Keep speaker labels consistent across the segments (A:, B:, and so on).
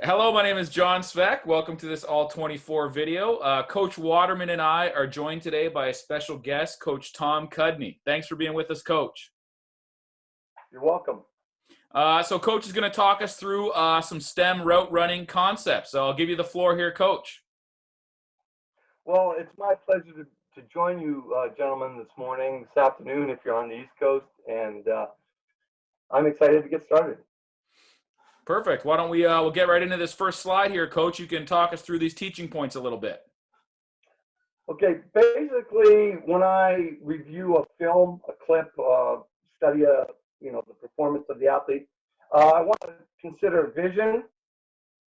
A: Hello, my name is John Sveck. Welcome to this All 24 video. Coach Waterman and I are joined today by a special guest, Coach Tom Cudney. Thanks for being with us, Coach.
B: You're welcome.
A: So Coach is going to talk us through some STEM route running concepts. So I'll give you the floor here, Coach.
B: Well, it's my pleasure to join you, gentlemen, this afternoon, if you're on the East Coast, and I'm excited to get started.
A: Perfect. Why don't we'll get right into this first slide here, Coach. You can talk us through these teaching points a little bit.
B: Okay, basically, when I review a film, a clip, study the performance of the athlete, I want to consider vision,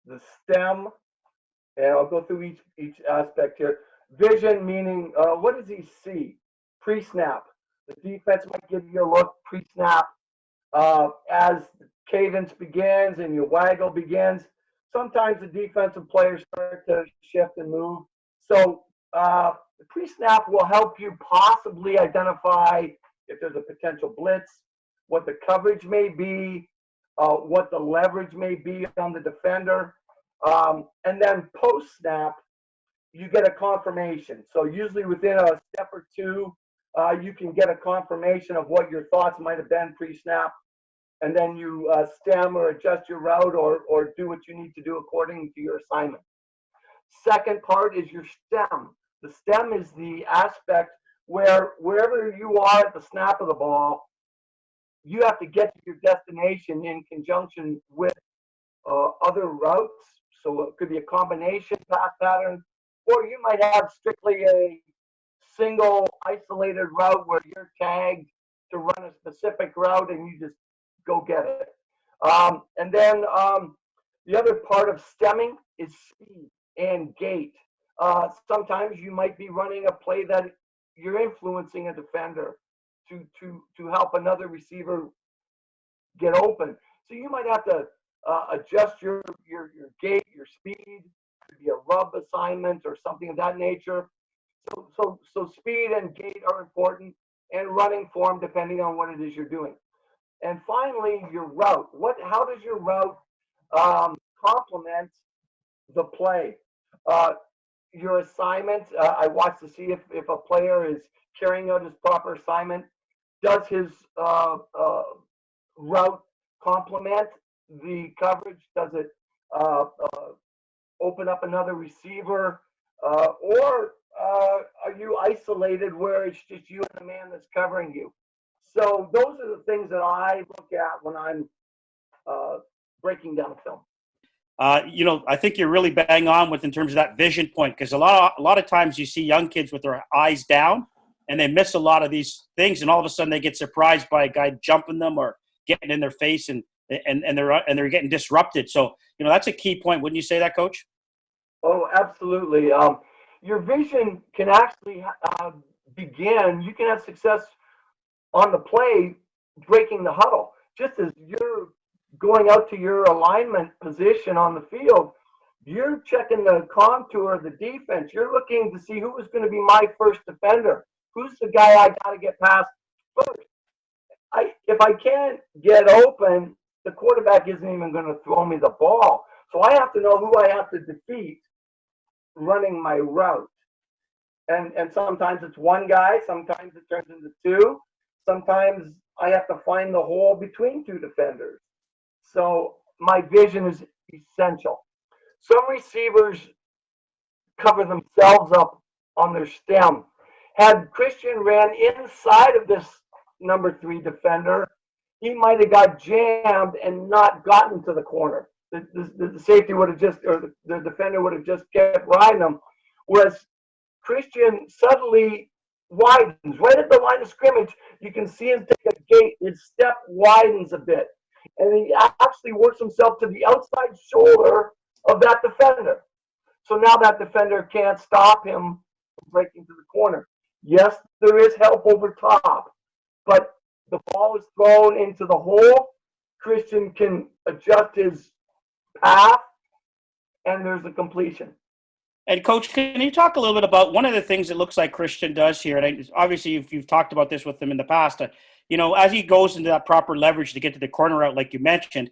B: the STEM, and I'll go through each aspect here. Vision meaning, what does he see? Pre-snap. The defense might give you a look pre-snap. As the cadence begins and your waggle begins, sometimes the defensive players start to shift and move. So the pre-snap will help you possibly identify if there's a potential blitz, what the coverage may be, what the leverage may be on the defender. And then post-snap, you get a confirmation. So usually within a step or two, you can get a confirmation of what your thoughts might have been pre-snap. And then you stem or adjust your route or do what you need to do according to your assignment. Second part is your stem. The stem is the aspect where wherever you are at the snap of the ball, you have to get to your destination in conjunction with other routes. So it could be a combination path pattern, or you might have strictly a single isolated route where you're tagged to run a specific route and you just go get it. And then the other part of stemming is speed and gait. Sometimes you might be running a play that you're influencing a defender to help another receiver get open. So you might have to adjust your gait, your speed. Could be a rub assignment or something of that nature. So speed and gait are important, and running form depending on what it is you're doing. And finally, your route. How does your route complement the play? Your assignment, I watch to see if a player is carrying out his proper assignment. Does his route complement the coverage? Does it open up another receiver? Or are you isolated where it's just you and the man that's covering you? So those are the things that I look at when I'm breaking down film.
C: I think you're really bang on with in terms of that vision point, because a lot of times you see young kids with their eyes down and they miss a lot of these things, and all of a sudden they get surprised by a guy jumping them or getting in their face, and they're getting disrupted. So that's a key point. Wouldn't you say that, Coach?
B: Oh, absolutely. Your vision can actually begin. You can have success on the play, breaking the huddle. Just as you're going out to your alignment position on the field, you're checking the contour of the defense. You're looking to see who is going to be my first defender. Who's the guy I got to get past first? If I can't get open, the quarterback isn't even going to throw me the ball. So I have to know who I have to defeat running my route. And sometimes it's one guy, sometimes it turns into two. Sometimes I have to find the hole between two defenders. So my vision is essential. Some receivers cover themselves up on their stem. Had Christian ran inside of this number 3 defender, he might have got jammed and not gotten to the corner. The safety would have the defender would have just kept riding him. Whereas Christian suddenly widens right at the line of scrimmage. You can see him take a gait. His step widens a bit, and he actually works himself to the outside shoulder of that defender. So now that defender can't stop him from breaking to the corner. Yes, there is help over top, but the ball is thrown into the hole. Christian can adjust his path, and there's a completion.
C: And Coach, can you talk a little bit about one of the things it looks like Christian does here? And obviously, if you've talked about this with him in the past, as he goes into that proper leverage to get to the corner route, like you mentioned,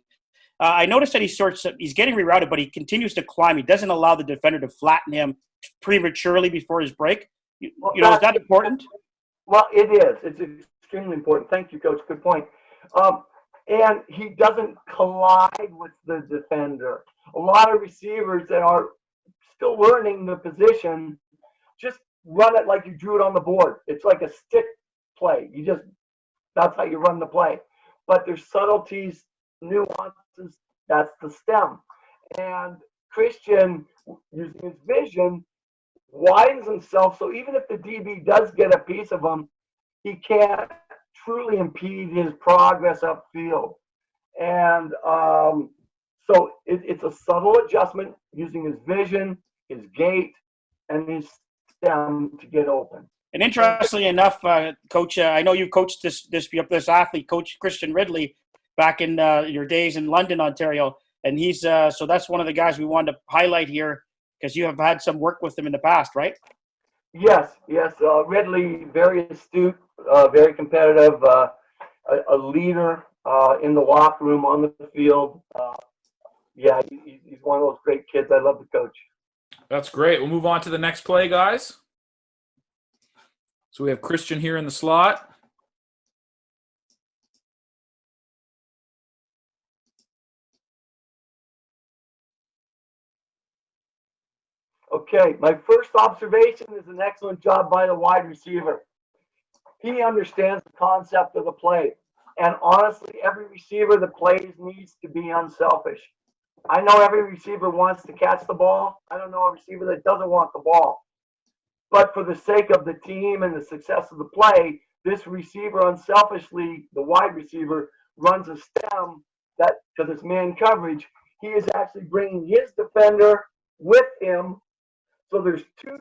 C: I noticed that he's getting rerouted, but he continues to climb. He doesn't allow the defender to flatten him prematurely before his break.
B: Well,
C: Is that important?
B: Well, it is. It's extremely important. Thank you, Coach. Good point. And he doesn't collide with the defender. A lot of receivers that are still learning the position just run it like you drew it on the board. It's like a stick play. That's how you run the play. But there's subtleties, nuances. That's the stem. And Christian, using his vision, widens himself, so even if the DB does get a piece of him, he can't truly impede his progress upfield. And so it's a subtle adjustment using his vision, his gait, and his stem to get open.
C: And interestingly enough, Coach, I know you coached this athlete, Coach Christian Ridley, back in your days in London, Ontario, and he's so that's one of the guys we wanted to highlight here because you have had some work with him in the past, right?
B: Yes. Ridley, very astute, very competitive, a leader in the locker room, on the field. He's one of those great kids. I love the coach.
A: That's great. We'll move on to the next play, guys. So we have Christian here in the slot.
B: Okay, my first observation is an excellent job by the wide receiver. He understands the concept of the play. And honestly, every receiver that plays needs to be unselfish. I know every receiver wants to catch the ball. I don't know a receiver that doesn't want the ball. But for the sake of the team and the success of the play, this receiver unselfishly, the wide receiver, runs a stem that, because it's man coverage, he is actually bringing his defender with him. So there's two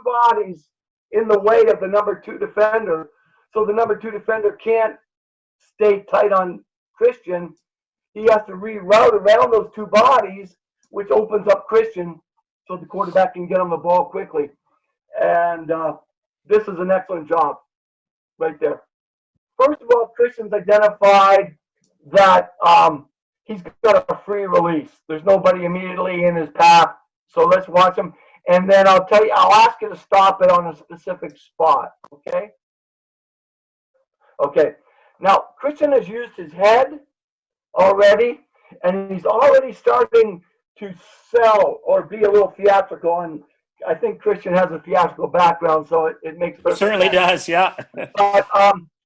B: bodies in the way of the number 2 defender. So the number 2 defender can't stay tight on Christian. He has to reroute around those 2 bodies, which opens up Christian so the quarterback can get him the ball quickly. And this is an excellent job right there. First of all, Christian's identified that he's got a free release. There's nobody immediately in his path. So let's watch him. And then I'll ask you to stop it on a specific spot. Okay? Okay. Now, Christian has used his head already, and he's already starting to sell or be a little theatrical. And I think Christian has a theatrical background, so it makes perfect sense.
C: Certainly does, yeah.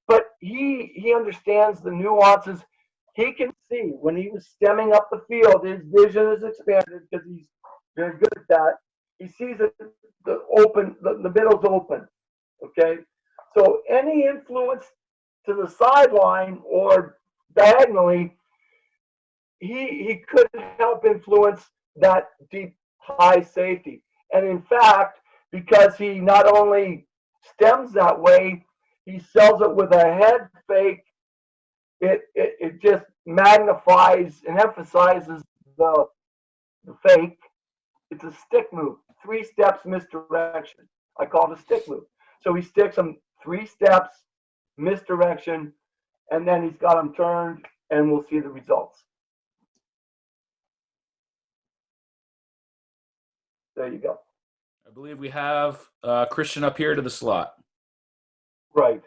B: But he understands the nuances. He can see when he was stemming up the field, his vision is expanded because he's very good at that. He sees that the middle's open. Okay, so any influence to the sideline or diagonally, he could help influence that deep high safety. And in fact, because he not only stems that way, he sells it with a head fake. It just magnifies and emphasizes the fake. It's a stick move. 3 steps misdirection. I call it a stick move. So he sticks him 3 steps misdirection, and then he's got him turned, and we'll see the results. There you go.
A: I believe we have Christian up here to the slot.
B: Right.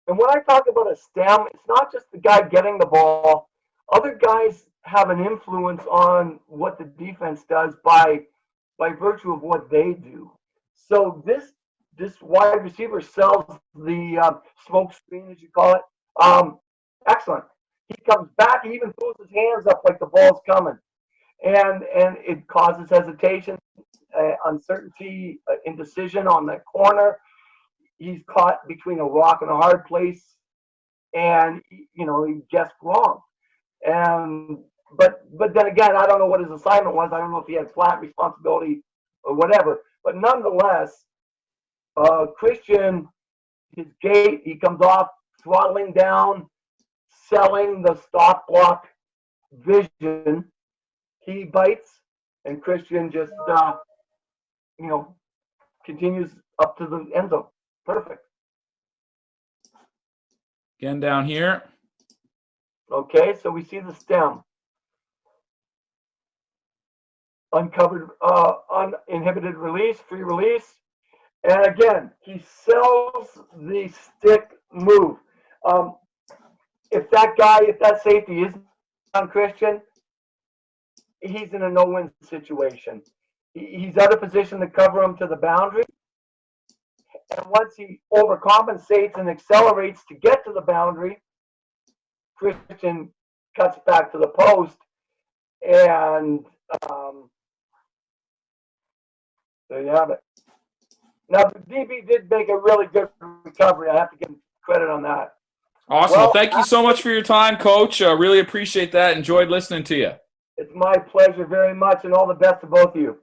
B: And when I talk about a stem, it's not just the guy getting the ball. Other guys have an influence on what the defense does by virtue of what they do. So this wide receiver sells the smoke screen, as you call it. Excellent. He comes back. He even throws his hands up like the ball's coming. And it causes hesitation, uncertainty, indecision on the corner. He's caught between a rock and a hard place, and he guessed wrong. But then again, I don't know what his assignment was. I don't know if he had flat responsibility or whatever. But nonetheless, Christian, his gait, he comes off throttling down, selling the stop block vision. He bites, and Christian just continues up to the end zone. Perfect.
A: Again down here.
B: Okay, so we see the stem. uncovered, uninhibited release, free release. And again, he sells the stick move. If that safety is non-Christian, he's in a no-win situation. He's out of position to cover him to the boundary. And once he overcompensates and accelerates to get to the boundary, Christian cuts back to the post. And there you have it. Now, the DB did make a really good recovery. I have to give him credit on that.
A: Awesome. Well, thank you so much for your time, Coach. Really appreciate that. Enjoyed listening to you.
B: It's my pleasure very much, and all the best to both of you.